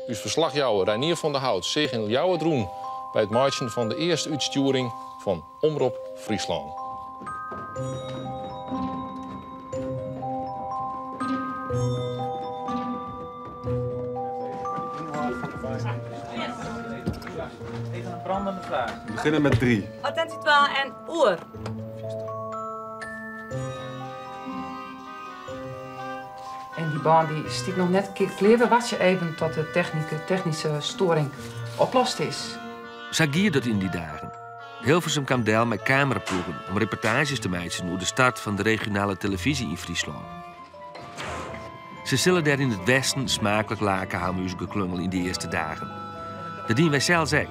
Uw verslagjouwer Reinier van der Hout zich in jouw droen bij het maken van de eerste uitsturing van Omroep Friesland. Even een brandende vraag. We beginnen met 3. Attentie 12 en oer. En die baan die stiet nog net kleren was je even tot de technische storing oplost is. Zagier dat in die dagen. Hilversum kwam deel met cameraploegen om reportages te maken over de start van de regionale televisie in Friesland. Ze zullen daar in het westen smakelijk lakenhamuis geklungel in de eerste dagen. Dat dienen wij zelfs ook.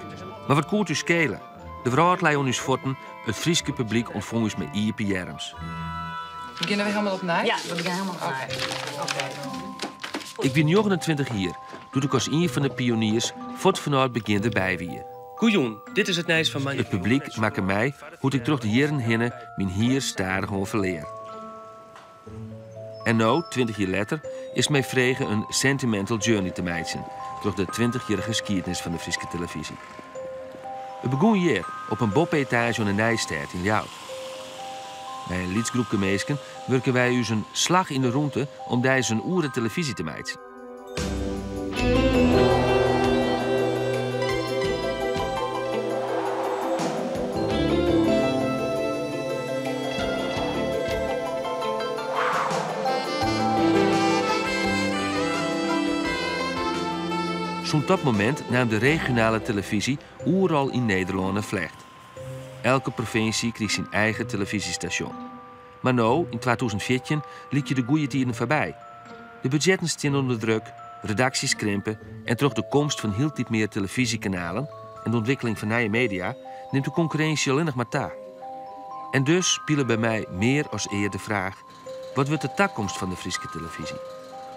Maar wat koert u schelen? De vrouw lei on uw voeten, het Frieske publiek ontvong ons met iepe jerms. Beginnen we helemaal opnieuw? Ja, we beginnen helemaal opnieuw. Oké. Ik ben 29 hier, toen ik als een van de pioniers voort vanuit begin erbij wie. Koejoen, dit is het nijs van mij. Het publiek maakte mij hoe ik terug de jaren hinnen mijn hier stadig overleer. En nu, 20 jaar later, is mij vregen een sentimental journey te maken door de 20-jarige geschiedenis van de Friese televisie. We begonnen hier op een bopetage aan de Nijstad in Ljouwt. Bij een lidsgroepje meisken werken wij u een slag in de roente om deze een oeren televisie te maken. Zo'n topmoment nam de regionale televisie overal in Nederland een vlecht. Elke provincie kreeg zijn eigen televisiestation. Maar nu, in 2014, liet je de goede tijden voorbij. De budgetten staan onder druk, redacties krimpen en terug de komst van heel dit meer televisiekanalen en de ontwikkeling van nieuwe media neemt de concurrentie alleen nog maar ta. En dus spelen bij mij meer als eer de vraag: wat wordt de toekomst van de Friese televisie?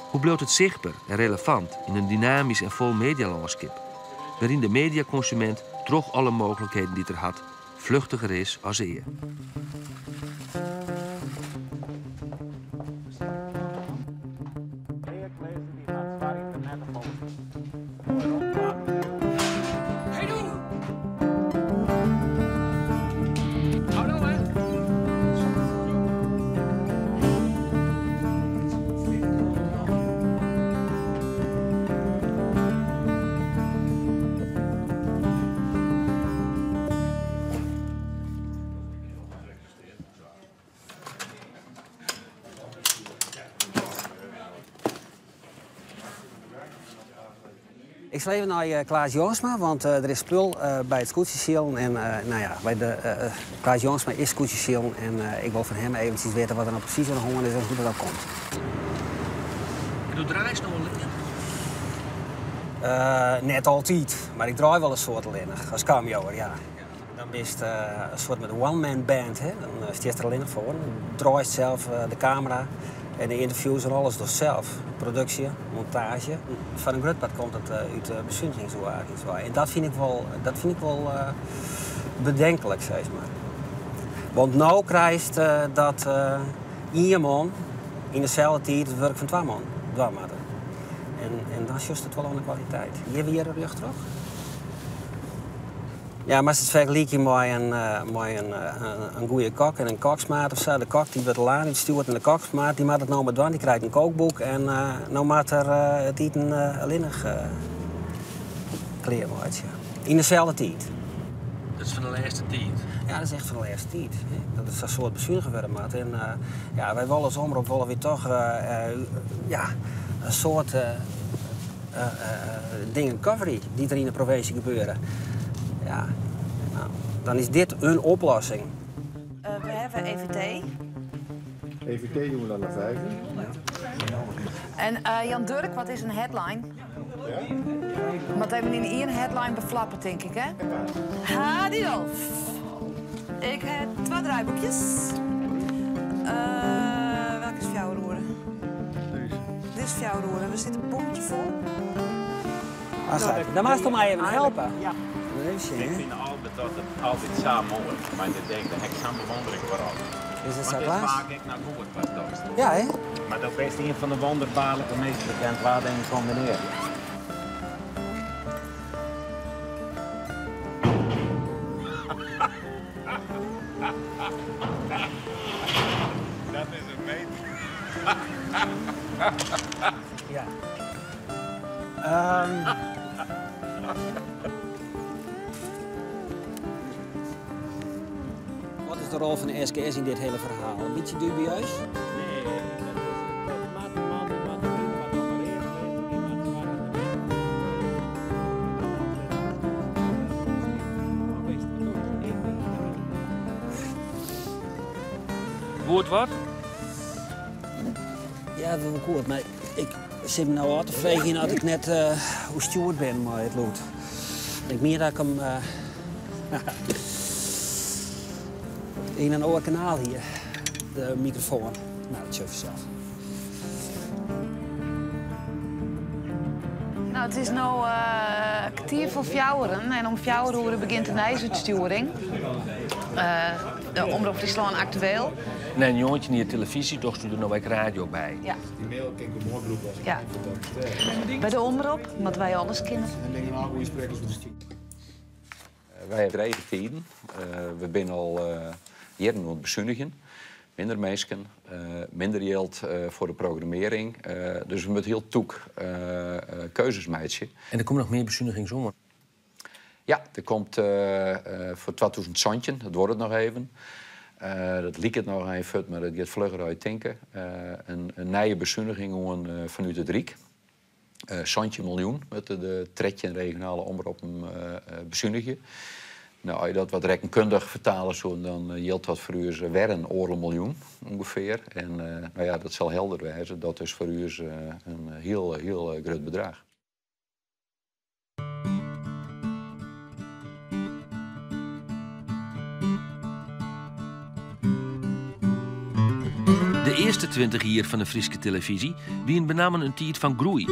Hoe blijft het zichtbaar en relevant in een dynamisch en vol medialandschap, waarin de mediaconsument troch alle mogelijkheden die er had, vluchtiger is als eer? Ik schreef naar Klaas Jongsma, want er is spul bij het scootjesielen. En nou ja, bij Klaas Jongsma is scootjesielen. En ik wil van hem eventjes weten wat er nou precies aan de hand is en hoe dat komt. En hoe draai je nou alleen? Net altijd, maar ik draai wel een soort alleen als cameo, ja. Dan is het een soort met een one-man band, hè. Dan staat er alleen voor. Dan draait zelf de camera. En de interviews en alles door zelf. Productie, montage. Van een groot part komt het uit de bezuinigingswagen. En dat vind ik wel bedenkelijk, zeg maar. Want nu krijgt dat één man in dezelfde tijd het werk van 2 man doen. En dan is het wel aan de kwaliteit. Hier weer de rug terug. Ja, maar als het vergelijkt met een goede kok en een koksmaat of zo. De kok die wordt laan stuurt en de koksmaat die maakt het nou met doen. Die krijgt een kookboek en nou maakt er het eten alleen nog kleren uit. Ja. In dezelfde tijd. Dat is van de laatste tijd. Ja, dat is echt van de laatste tijd. Dat is een soort bezuinigen verder maat. En ja, wij willen als omroep willen weer toch ja, een soort dingen covery die er in de provincie gebeuren. Ja, nou, dan is dit een oplossing. We hebben EVT. EVT doen we dan naar 5. En Jan Durk, wat is een headline? Ja? Wat hebben we in één headline beflappen, denk ik, hè? Hadilf. Ik heb 2 draaiboekjes. Welke is jouw roeren? Deze. Dit is jouw roeren. We zitten een boekje vol. Dan mag je mij even helpen. Ja. Ik vind altijd dat het altijd samen hoort. Maar ik denk, daar heb ik zo'n bewondering vooral. Is het zo Want klaar? dit maak ik naar Google pas thuis. Ja, hè? Maar dat is een van de wonderbaarlijke meest bekend waar dingen combineren. Ja. Wat is de rol van de SKS in dit hele verhaal? Een beetje dubieus? Woord wat? Ja, dat is wel goed, maar ik zit me nou al te vregen in dat ik net hoe steward ben, maar het loopt. Ik denk meer dat ik hem in een oor kanaal hier, de microfoon. Nou, dat chef zelf. Nou, het is nu kwartier voor 4 en om 4 uur begint de nieuwsuitsturing. De Omroep Friesland Actueel. Nee, een jongetje niet de televisie, toch doet er nog radio bij. Ja. Die mail kan ik op morgen roepen als ik Ja. Bij de Omroep, omdat wij alles kennen. En denk je nou goede sprekers voor de stuur. Wij hebben eigen tijden. We zijn al jaren aan het bezuinigen. Minder mensen, minder geld voor de programmering. Dus we moeten heel toek keuzes maken. En er komt nog meer bezuiniging zomer. Ja, er komt voor 2000 centje, dat wordt het nog even. Dat liep het nog even, maar dat gaat vlugger uit denken. Een nieuwe bezuiniging vanuit het Riek. Centje miljoen met de tretje en regionale omroepen bezuinigen. Nou, als je dat wat rekenkundig vertalen zou, dan geldt dat voor u weer een miljoen ongeveer. En nou ja, dat zal helder wijzen. Dat is voor u een heel groot bedrag. De eerste 20 jaar van de Friese televisie wien benamen een tijd van groei.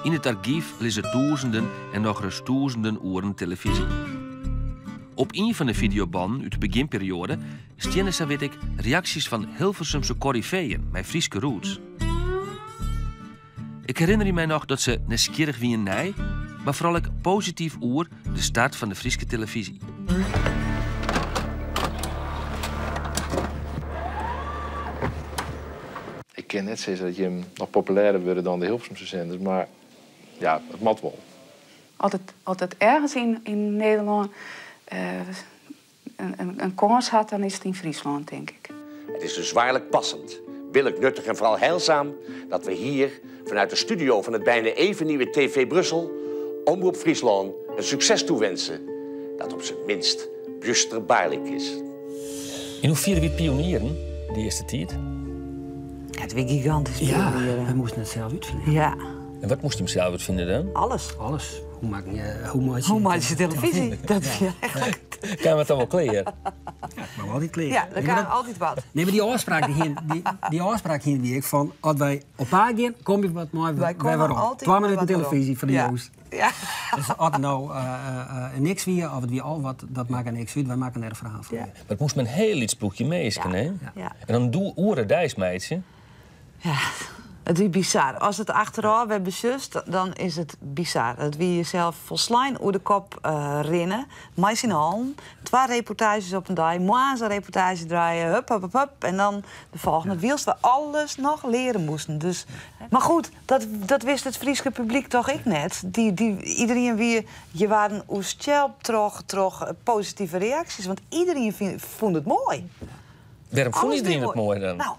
In het archief liggen duizenden en nog eens duizenden uren televisie. Op een van de videobanden uit de beginperiode stenen ze, weet ik, reacties van Hilversumse corifeeën met Friese roots. Ik herinner mij nog dat ze nieuwsgierig wie een nij, maar vooral ik positief oer de start van de Friese televisie. Ik ken net zeggen dat je hem nog populairder wordt dan de Hilversumse zenders, maar ja, het mat wel. Altijd ergens in Nederland een kans had, dan is het in Friesland, denk ik. Het is dus waarlijk passend, billijk, nuttig en vooral heilzaam dat we hier vanuit de studio van het bijna even nieuwe TV Brussel Omroep Friesland een succes toewensen dat op zijn minst busterbaarlijk is. In hoe vieren we pionieren, die eerste tijd? Ja, het was gigantisch. Ja, we moesten het zelf uitvinden. Ja. En wat moest je hem zelf uitvinden dan? Alles. Alles. Hoe maak je televisie? Dat is eigenlijk... Kan we het dan wel kleren? Maar wel niet kleren. Ja, dan kan altijd wat. Nee, maar die afspraak hier weer van als wij op haar gaan, kom je wat mooi. Wij komen altijd 12 minuten televisie voor de Joost. Ja. Dus als het nou niks weer, of het weer al wat, dat maakt niks uit. Wij maken er een verhaal van. Ja. Maar het moest met een heel iets ploegje meesken, hè? Ja. En dan doe oeren dijs, meidje. Ja, het is bizar. Als het achteraf werd besust, dan is het bizar. Dat wie jezelf volslijn over de kop rennen. Mais in de hand. 2 reportages op een dag. Moa's een reportage draaien. Hup, hup, hup, hup. En dan de volgende. Wiels we alles nog leren moesten. Dus, maar goed, dat wist het Friese publiek toch ik net. Iedereen weer, je waren oestjelp toch positieve reacties. Want iedereen vond het mooi. Waarom vond iedereen het mooi dan? Nou,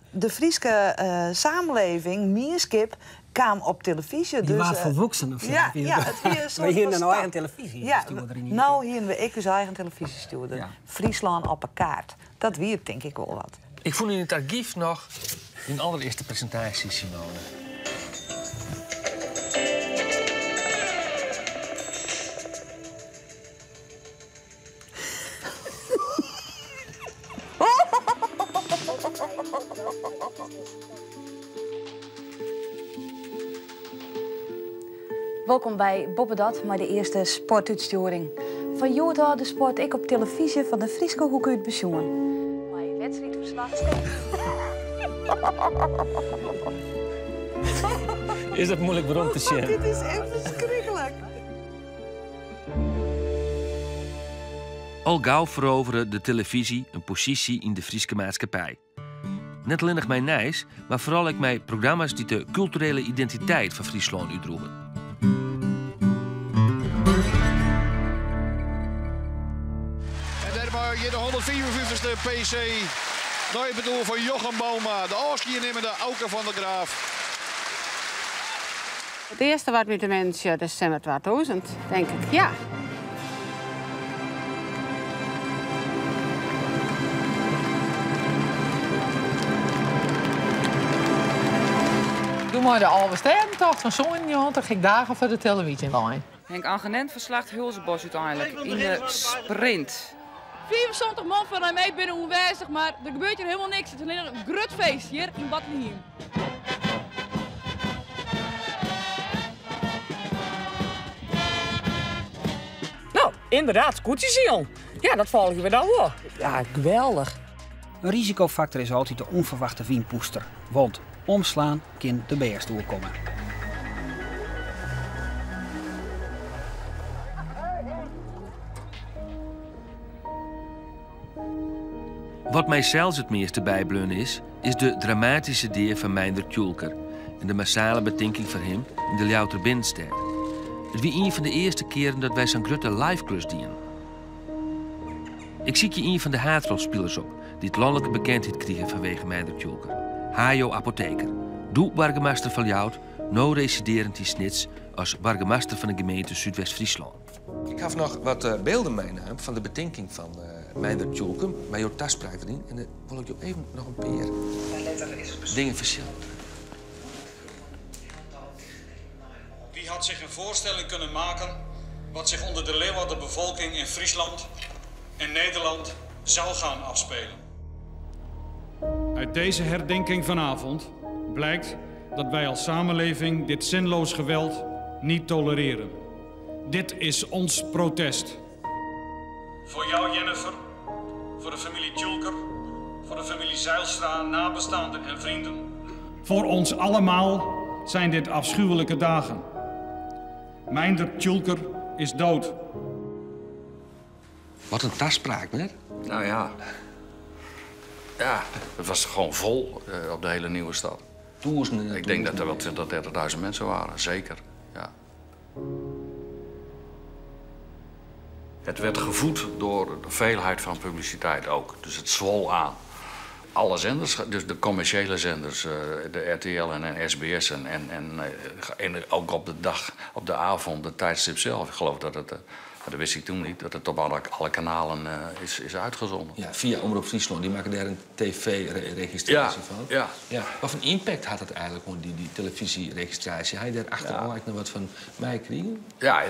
de Friese samenleving, Mierskip, kwam op televisie. Die waren volwassen of zo. Ja, het weer een soort we hier van een eigen televisie. Ja, nou hier we ik dus eigen televisie stuurden. Ja. Friesland op een kaart. Dat weer denk ik wel wat. Ik vond in het archief nog een allereerste presentatie, Simone. Welkom bij Bobbedat, maar de eerste sportuitsturing. Van Joota de sport ik op televisie van de Friese Hoek uit Besjoen. Mijn wedstrijdverslag. Is dat moeilijk waarom te zien? Dit is echt verschrikkelijk. Al gauw veroverde de televisie een positie in de Friese maatschappij. Net alleen nog mijn nijs, maar vooral ook mijn programma's die de culturele identiteit van Friesland uitdroegen. En daarmee je de 154ste PC. Nou, ik bedoel van Jochem Bouma, de afscheidsnemende Auke van der Graaf. Het eerste wat met de mensen, december 2000, denk ik, ja. Doe maar de Alve Sterrentocht van zo'n jongen, dan ga ik dagen voor de televisie bij. Henk Angenent verslacht Hulzenbos uiteindelijk in de sprint. 74 man van mij binnen onwijzig, maar er gebeurt hier helemaal niks. Het is alleen een grutfeest hier in Bethlehem. Nou, inderdaad, scootjesiel. Ja, dat volgen we dan wel. Ja, geweldig. Een risicofactor is altijd de onverwachte wienpoester. Want omslaan kan de beerstoel komen. Wat mij zelfs het meeste bijbleun is de dramatische deel van Meindert Tjulker en de massale betinking van hem in de Ljouter Binnenstad. Het was een van de eerste keren dat wij zo'n grote live-klus dienen. Ik zie je een van de haatrolspelers op die het landelijke bekendheid kregen vanwege Meindert Tjulker. Hajo Apotheker, doe burgemeester van Ljout, no residerend in Snits als burgemeester van de gemeente Zuidwest-Friesland. Ik heb nog wat beelden meenemen van de betinking van Meindert Tjulker, met jouw taspraak erin. En dan wil ik je even nog een paar dingen verschillen. Wie had zich een voorstelling kunnen maken wat zich onder de Leeuwarder bevolking in Friesland en Nederland zou gaan afspelen? Uit deze herdenking vanavond blijkt dat wij als samenleving dit zinloos geweld niet tolereren. Dit is ons protest. Voor jou, Jennifer, voor de familie Tjulker, voor de familie Zijlstra, nabestaanden en vrienden. Voor ons allemaal zijn dit afschuwelijke dagen. Meindert Tjulker is dood. Wat een taspraak, hè? Nou ja. Ja, het was gewoon vol op de hele nieuwe stad. Ik denk dat er wel 20.000, 30.000 mensen waren, zeker. Ja. Het werd gevoed door de veelheid van publiciteit ook. Dus het zwol aan. Alle zenders, dus de commerciële zenders, de RTL en SBS en ook op de avond, de tijdstip zelf. Ik geloof dat het, dat wist ik toen niet, dat het op alle kanalen is uitgezonden. Ja, via Omroep Friesland, die maken daar een tv-registratie van. Ja. Wat voor impact had het eigenlijk, die televisieregistratie? Had je daar achteraf nog wat van mij kregen? Ja,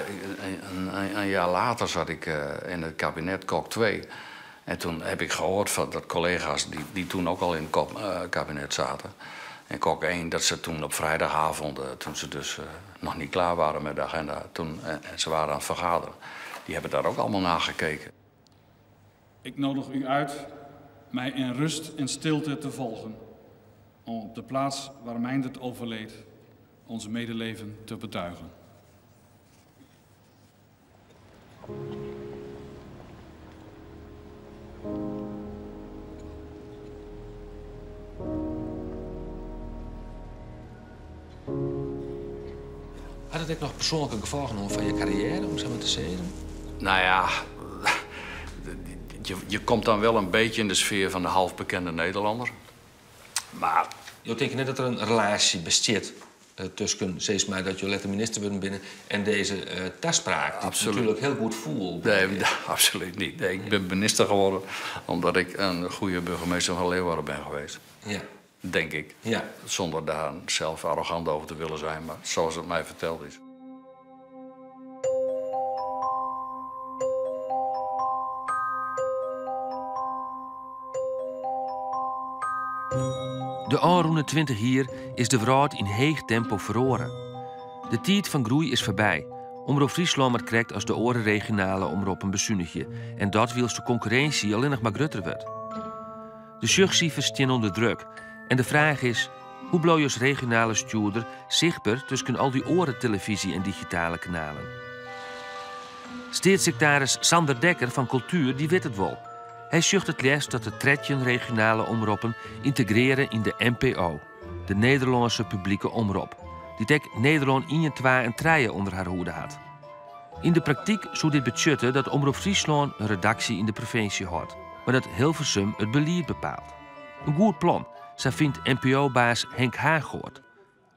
een jaar later zat ik in het kabinet Kok 2. En toen heb ik gehoord van dat collega's die toen ook al in het kabinet zaten. En Kok 1, dat ze toen op vrijdagavond, toen ze dus nog niet klaar waren met de agenda, en ze waren aan het vergaderen, die hebben daar ook allemaal naar gekeken. Ik nodig u uit mij in rust en stilte te volgen. Om op de plaats waar Meindert overleed onze medeleven te betuigen. Had het ook nog persoonlijke gevolgen van je carrière, om zo maar te zeggen? Nou ja, je komt dan wel een beetje in de sfeer van de halfbekende Nederlander. Maar... Je denkt net dat er een relatie bestaat tussen, zeg maar, dat je letter minister wordt binnen en deze taspraak, die natuurlijk heel goed voelt. Nee, absoluut niet. Nee, ik ben minister geworden omdat ik een goede burgemeester van Leeuwarden ben geweest. Ja. Denk ik. Ja. Zonder daar zelf arrogant over te willen zijn, maar zoals het mij verteld is. De aanroende 20 hier is de wereld in heeg tempo verloren. De tijd van groei is voorbij. Omroep Friesland maar krijgt als de oren regionale omroep een bezuinigje. En dat wils de concurrentie alleen nog maar groter wordt. De zuchtcijfers staan onder druk. En de vraag is, hoe blijf je als regionale stuurder zichtbaar tussen al die oren televisie en digitale kanalen? Staatssecretaris Sander Dekker van Cultuur die weet het wel. Hij zucht het les dat de 13 regionale omroepen integreren in de NPO, de Nederlandse publieke omroep, die ook Nederland 1, 2 en 3 onder haar hoede had. In de praktijk zou dit betutten dat Omroep Friesland een redactie in de provincie houdt, maar dat Hilversum het beleid bepaalt. Een goed plan, zo vindt NPO-baas Henk Haaghoort.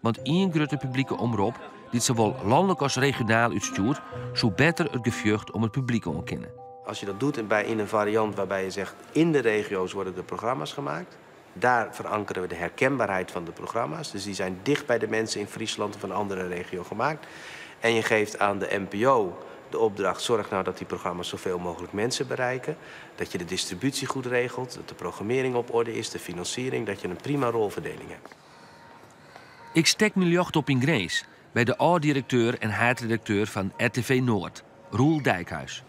Want één grote publieke omroep, die zowel landelijk als regionaal uitstuurt, zou beter het gevucht om het publiek te ontkennen. Als je dat doet in een variant waarbij je zegt, in de regio's worden de programma's gemaakt. Daar verankeren we de herkenbaarheid van de programma's. Dus die zijn dicht bij de mensen in Friesland of een andere regio gemaakt. En je geeft aan de NPO de opdracht, zorg nou dat die programma's zoveel mogelijk mensen bereiken. Dat je de distributie goed regelt, dat de programmering op orde is, de financiering, dat je een prima rolverdeling hebt. Ik stek mijn jacht op in Gnees, bij de oud-directeur en hoofdredacteur van RTV Noord, Roel Dijkhuis.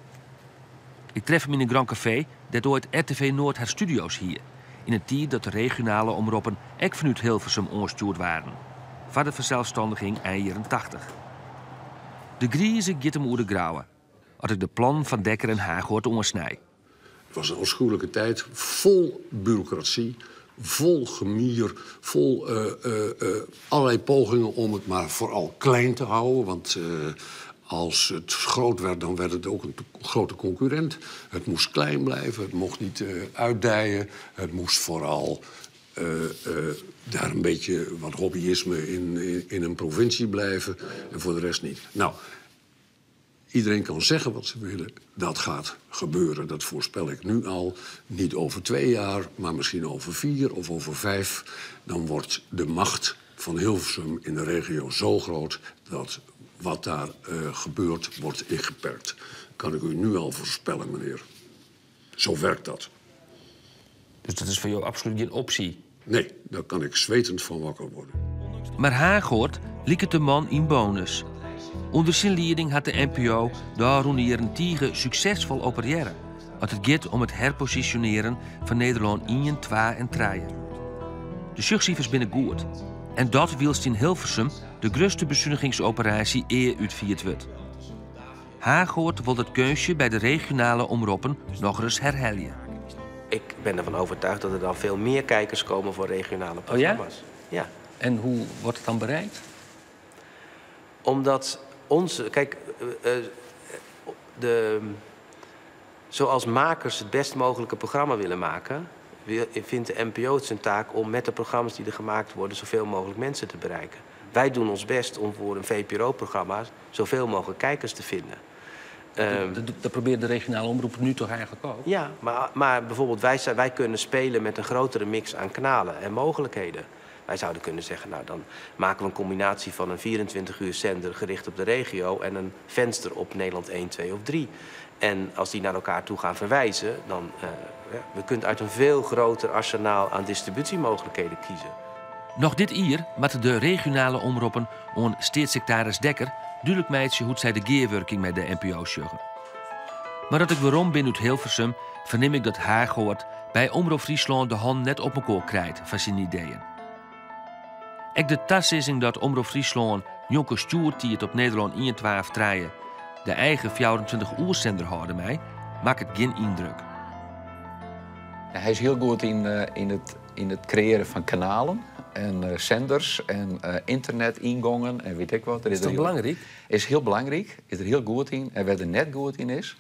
Ik tref hem in een Grand Café dat ooit RTV Noord haar studio's hier. In een tijd dat de regionale omroepen ook vanuit Hilversum ongestuurd waren. Van de verzelfstandiging eind jaren 80. De griezen giet hem oer de grauwe. Had ik de plan van Dekker en Haaghoort ongesnij. Het was een afschuwelijke tijd, vol bureaucratie, vol gemier, vol allerlei pogingen om het maar vooral klein te houden. Want als het groot werd, dan werd het ook een grote concurrent. Het moest klein blijven, het mocht niet uitdijen. Het moest vooral daar een beetje wat hobbyisme in een provincie blijven. En voor de rest niet. Nou, iedereen kan zeggen wat ze willen. Dat gaat gebeuren, dat voorspel ik nu al. Niet over 2 jaar, maar misschien over 4 of over 5. Dan wordt de macht van Hilversum in de regio zo groot dat wat daar gebeurt, wordt ingeperkt. Kan ik u nu al voorspellen, meneer. Zo werkt dat. Dus dat is voor jou absoluut geen optie? Nee, daar kan ik zwetend van wakker worden. Maar Haaghoort liep het de man in bonus. Onder zijn leiding had de NPO daar rond de jaren 10 succesvol opereren. Als het gaat om het herpositioneren van Nederland 1, 2 en 3. De succes binnen goed. En dat wilst in Hilversum de grootste bezuinigingsoperatie uitgevoerd wordt. Haaghoort wil het keusje bij de regionale omroepen nog eens herhalen. Ik ben ervan overtuigd dat er dan veel meer kijkers komen voor regionale programma's. Oh ja? En hoe wordt het dan bereikt? Omdat onze... Kijk, zoals makers het best mogelijke programma willen maken, vindt de NPO het zijn taak om met de programma's die er gemaakt worden zoveel mogelijk mensen te bereiken. Wij doen ons best om voor een VPRO-programma zoveel mogelijk kijkers te vinden. Dat probeert de regionale omroep nu toch eigenlijk ook? Ja, maar bijvoorbeeld wij kunnen spelen met een grotere mix aan kanalen en mogelijkheden. Wij zouden kunnen zeggen, nou dan maken we een combinatie van een 24-uur zender gericht op de regio en een venster op Nederland 1, 2 of 3. En als die naar elkaar toe gaan verwijzen, dan we kunnen uit een veel groter arsenaal aan distributiemogelijkheden kiezen. Nog dit jaar moeten de regionale omroepen aan staatssecretaris Dekker duidelijk meidje hoe zij de gearworking met de NPO sjuggen. Maar dat ik waarom ben uit Hilversum, verneem ik dat Haaghoort bij Omroep Friesland de hand net op elkaar krijgt van zijn ideeën. Ik de tassissing dat Omroep Friesland jonke stuurt die het op Nederland 1, 12 draaien, de eigen 24-uur-zender houden mij, maakt het geen indruk. Hij is heel goed in het creëren van kanalen en zenders en internet-ingangen en weet ik wat. Is dat belangrijk? Is heel belangrijk, is er heel goed in. En waar er net goed in is,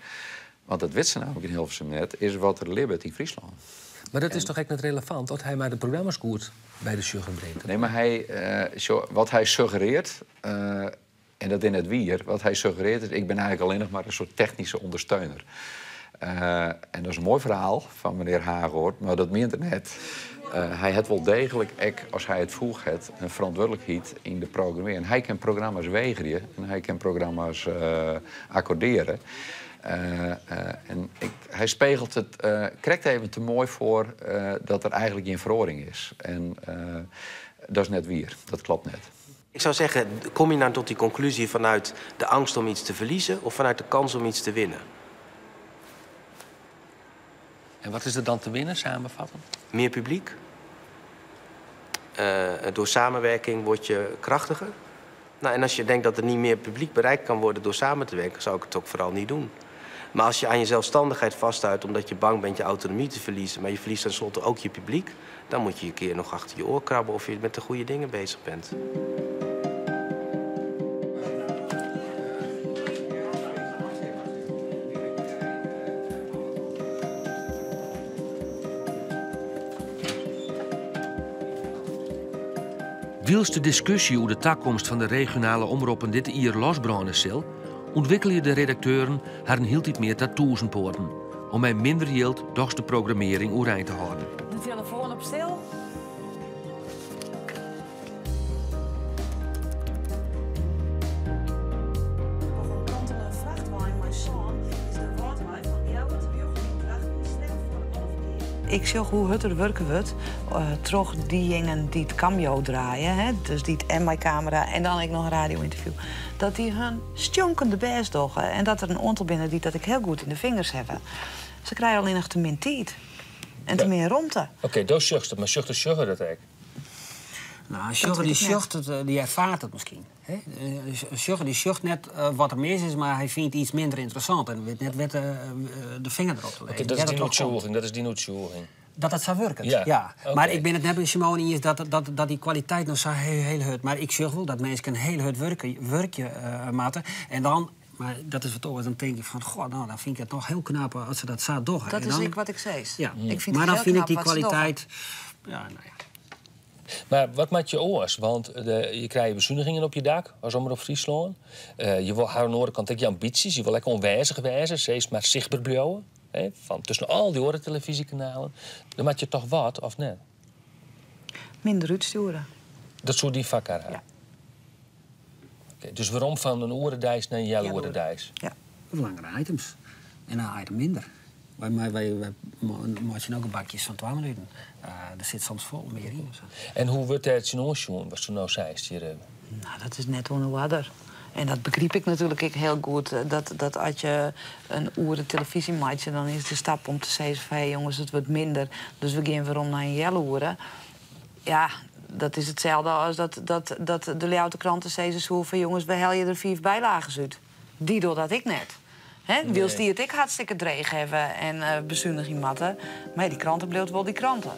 want dat weet ze namelijk in Hilversum net, is wat er leeft in Friesland. Maar dat is toch echt niet relevant, dat hij maar de programma's goed bij de sjuggen brengt? Nee, maar wat hij suggereert, en dat in het wier, wat hij suggereert is, ik ben eigenlijk alleen nog maar een soort technische ondersteuner. En dat is een mooi verhaal van meneer Haaghoort, maar dat meent er net. Hij heeft wel degelijk, als hij het vroeg heeft, een verantwoordelijkheid in de programmering. Hij kan programma's weigeren en hij kan programma's accorderen. Hij spiegelt het, krijgt even te mooi voor dat er eigenlijk geen verhoring is. En dat is net wier, dat klopt net. Ik zou zeggen, kom je nou tot die conclusie vanuit de angst om iets te verliezen of vanuit de kans om iets te winnen? En wat is er dan te winnen, samenvatten? Meer publiek. Door samenwerking word je krachtiger. Nou, en als je denkt dat er niet meer publiek bereikt kan worden door samen te werken, zou ik het ook vooral niet doen. Maar als je aan je zelfstandigheid vasthoudt omdat je bang bent je autonomie te verliezen, maar je verliest tenslotte ook je publiek, dan moet je een keer nog achter je oor krabben of je met de goede dingen bezig bent. Wiels de discussie over de toekomst van de regionale omroepen dit jaar losbranden zal, ontwikkelen de redacteuren haar een heel tijd meer tot toezenpoorten, om met minder geld toch de programmering overeind te houden. De telefoon op stil. Ik zag hoe het er werken wordt, toch die dingen die het cameo draaien, hè? Dus die het en mijn camera en dan ik nog een radio-interview, dat die hun stjonkende best doen en dat er een aantal binnen die dat ik heel goed in de vingers hebben. Ze krijgen alleen nog te min tijd en te meer romte. Oké, dat zucht het, maar zucht de sugar dat eigenlijk? Nou, Sjugger die zucht het, die ervaart het misschien. Sjugger die zucht net wat er mis is, maar hij vindt iets minder interessant. En weet net wat de vinger erop te leggen. Oké, dat is die noodzoeging. Dat het zou werken, ja. Okay. Maar ik ben het net met Simone eens dat die kwaliteit nog zo heel hard. Maar ik zeg wel dat mensen een heel hard werkje maken. En dan, maar dat is wat over, dan denk ik van, goh, nou, dan vind ik het nog heel knap als ze dat zo doen. Dat is ik wat ik zei. Ja. Ik vind maar het dan heel vind ik knap die wat ze kwaliteit. Ja, nou ja. Maar wat maakt je oors? Want je krijgt bezuinigingen op je dak als Omroep Friesland. Je wil aan de andere kant ook je ambities. Je wil lekker onwijzig wijzen, steeds maar zichtbaar blijven. Van tussen al die andere televisiekanalen. Dan maak je toch wat, of net? Minder uitsturen. Dat soort die vakken. Ja. Okay, dus waarom van een oerendijs naar een jelle oerendijs? Ja. Langere items. En een item minder. Wij maken ook een bakjes van 12 minuten. Er zit soms vol meer in. En hoe wordt het zien wat ze nou zei hier? Nou, dat is net onwaarder. En dat begreep ik natuurlijk heel goed. Dat als je een uur televisie maakt, dan is de stap om te zeggen van, hey, jongens, het wordt minder. Dus we gaan weer om naar een jelle uren. Ja, dat is hetzelfde als dat de Leeuwarden kranten zeggen zo van, jongens, we halen je er 4 bijlagen uit. Die doordat ik net. Nee. Wils die het ik hartstikke dreig hebben en bezuiniging matten. Maar die kranten bleef wel die kranten.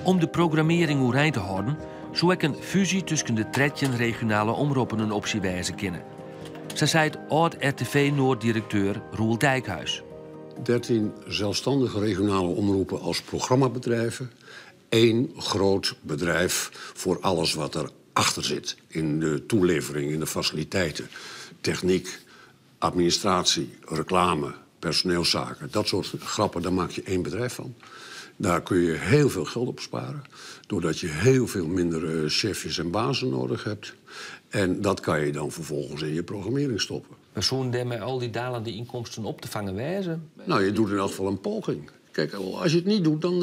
Om de programmering overeind te houden, zou ik een fusie tussen de 13 regionale omroepen een optie wijzen kunnen. Ze zei het oud-RTV Noord-directeur Roel Dijkhuis. 13 zelfstandige regionale omroepen als programmabedrijven. 1 groot bedrijf voor alles wat erachter zit. In de toelevering, in de faciliteiten, techniek, administratie, reclame, personeelszaken. Dat soort grappen, daar maak je 1 bedrijf van. Daar kun je heel veel geld op sparen. Doordat je heel veel minder chefjes en bazen nodig hebt. En dat kan je dan vervolgens in je programmering stoppen. Maar zo'n met al die dalende inkomsten op te vangen wijzen? Nou, je doet in elk geval een poging. Kijk, als je het niet doet, dan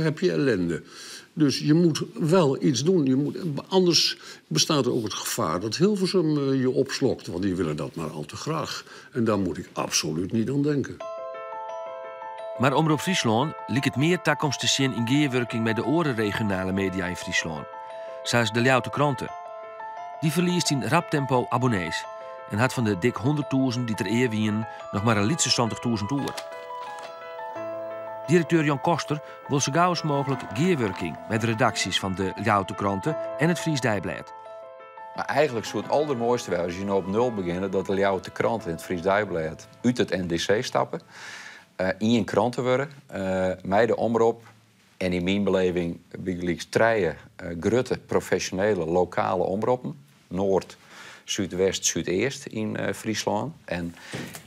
heb je ellende. Dus je moet wel iets doen. Anders bestaat er ook het gevaar dat Hilversum je opslokt. Want die willen dat maar al te graag. En daar moet ik absoluut niet aan denken. Maar Omroep Friesland liet het meer toekomst te zien in geerwerking met de andere regionale media in Friesland. Zoals de Leeuwarden kranten. Die verliest in rap tempo abonnees. En had van de dik 100.000 die ter eer wien nog maar een lietse 70.000 oer. Directeur Jan Koster wil zo gauw als mogelijk geerwerking met de redacties van de Leeuwarden kranten en het Fries Dijkblad. Maar eigenlijk zou het allermooiste zijn als je nou op 0 beginnen dat de Leeuwarden kranten en het Fries Dijkblad uit het NDC stappen. In een kranten worden, mij de omroep en in mijn beleving begelijks 3 grote professionele lokale omroepen. Noord, Zuidwest, Zuideast in Friesland. En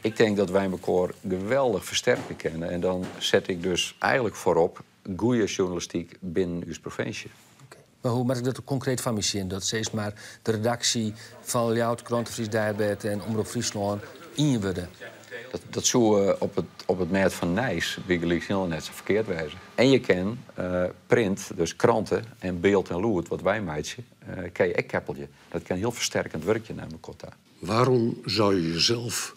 ik denk dat wij elkaar geweldig versterken kunnen. En dan zet ik dus eigenlijk voorop goede journalistiek binnen uw provincie. Maar hoe maak ik dat concreet van me zien? Dat steeds maar de redactie van Leeuwarden kranten, Fries Dijkblad en Omroep Friesland in worden. Dat zou op het merk van Nijs begelijks heel net zo verkeerd wijzen. En je kan print, dus kranten en beeld en lood, wat wij meidje, kan je ook keppelje. Dat kan heel versterkend werkje naar elkaar. Waarom zou je jezelf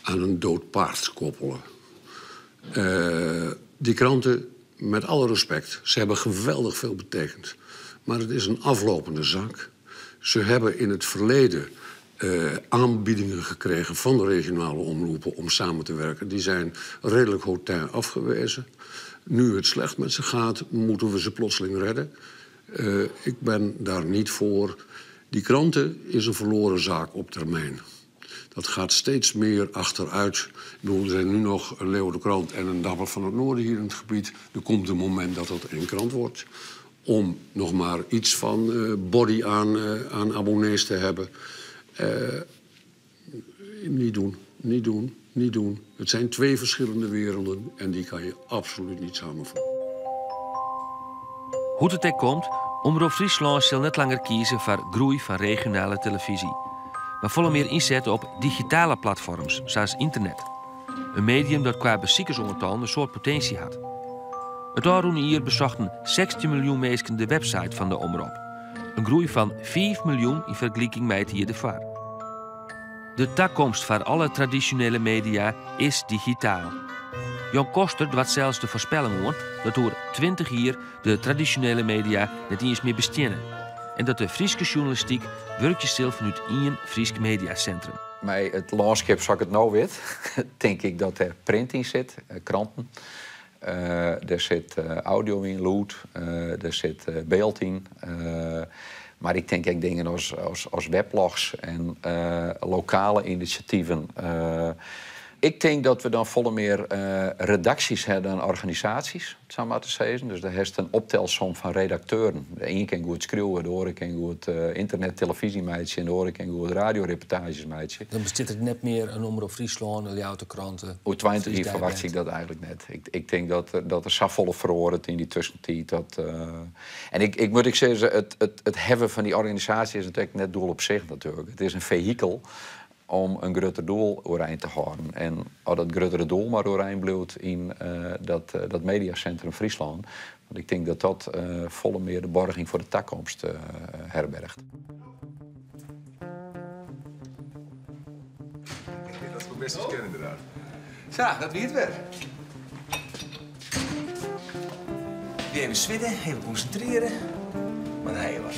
aan een dood paard koppelen? Die kranten met alle respect, ze hebben geweldig veel betekend. Maar het is een aflopende zaak. Ze hebben in het verleden aanbiedingen gekregen van de regionale omroepen om samen te werken. Die zijn redelijk hautain afgewezen. Nu het slecht met ze gaat, moeten we ze plotseling redden. Ik ben daar niet voor. Die kranten is een verloren zaak op termijn. Dat gaat steeds meer achteruit. Ik bedoel, er zijn nu nog een Leeuwarden Krant en een Dapper van het Noorden hier in het gebied. Er komt een moment dat dat één krant wordt. Om nog maar iets van body aan abonnees te hebben. Niet doen, niet doen, niet doen. Het zijn twee verschillende werelden en die kan je absoluut niet samenvoegen. Hoe het ook komt, Omroep Friesland zal net langer kiezen voor groei van regionale televisie. Maar volle meer inzetten op digitale platforms, zoals internet. Een medium dat qua beziekersaantal een soort potentie had. Het afgelopen jaar bezochten 16 miljoen mensen de website van de omroep. Een groei van 5 miljoen in vergelijking met het jaar ervoor. De toekomst van alle traditionele media is digitaal. Jan Koster doet zelfs de voorspelling aan dat door 20 jaar de traditionele media net eens meer bestaan. En dat de Friese journalistiek werkt stil vanuit één Fries mediacentrum. Bij het landschap, zoals ik het nou weet, denk ik dat er print in zit, kranten. Er zit audio in, lood, er zit beeld in. Maar ik denk ook dingen als weblogs en lokale initiatieven. Ik denk dat we dan volle meer redacties hebben dan organisaties, zou maar te zeggen. Dus daar is een optelsom van redacteuren. De een kan goed schreeuwen, de andere kan goed internet, televisiemeidje en de andere kan goed radioreportagesmeidje. Dan bestaat er net meer een Omroep Friesland, een Ljouwte kranten. Hoe 20 jaar verwacht ik dat eigenlijk net. Ik denk dat er zo volle verhoord in die tussentijd. En ik moet zeggen, het hebben van die organisatie is natuurlijk net doel op zich natuurlijk. Het is een vehikel om een groter doel overeind te houden. En als dat grotere doel maar overeind blijft in dat mediacentrum Friesland. Want ik denk dat dat volle meer de borging voor de toekomst herbergt. Dat is best eens kennen inderdaad. Zo, dat wie het weer. Weer even zwitten, even concentreren. Maar hij was.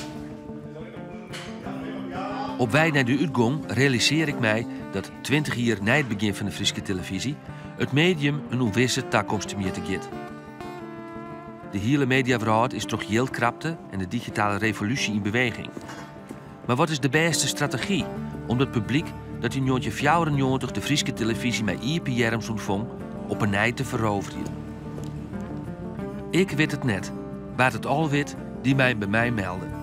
Op weg naar de uitgang realiseer ik mij dat 20 jaar na het begin van de Friese televisie het medium een onwisse toekomst meer te geeft. De hele mediawereld is toch heel krapte en de digitale revolutie in beweging. Maar wat is de beste strategie om het publiek dat in 1994 de Friese televisie met IPR's ontvong op een nij te veroveren? Ik weet het net, waar het al weet die mij bij mij melden.